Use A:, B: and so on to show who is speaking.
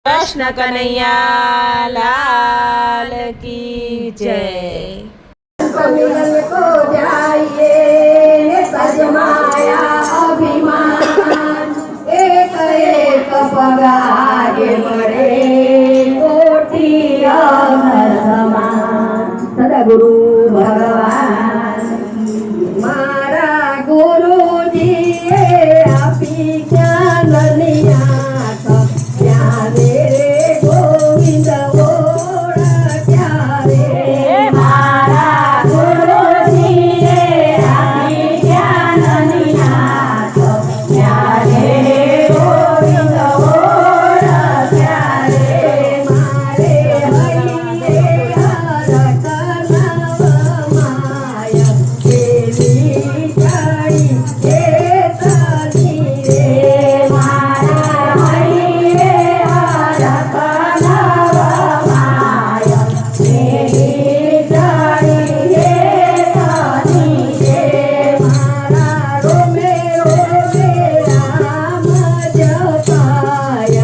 A: कृष्ण कन्हैया लाल की जय।
B: मिलन को जाइए सजमाया अभिमान, एक एक पगार बड़े कोटि समान। सदगुरु भगवान मारा गुरु जी आपी ज्ञान लिया प्यारे गोविंद ओरा प्यारे। मारा गुरु जी आपी ज्ञान लिया प्यारे गोविंद ओरा प्यारे। मारे हरिये हर कनव माया देवी चढ़ी हे सखी रे। मारा हरिये हर कनव माया देवी चढ़ी हे सखी रे। मारा रोमे रोमे राम जपाय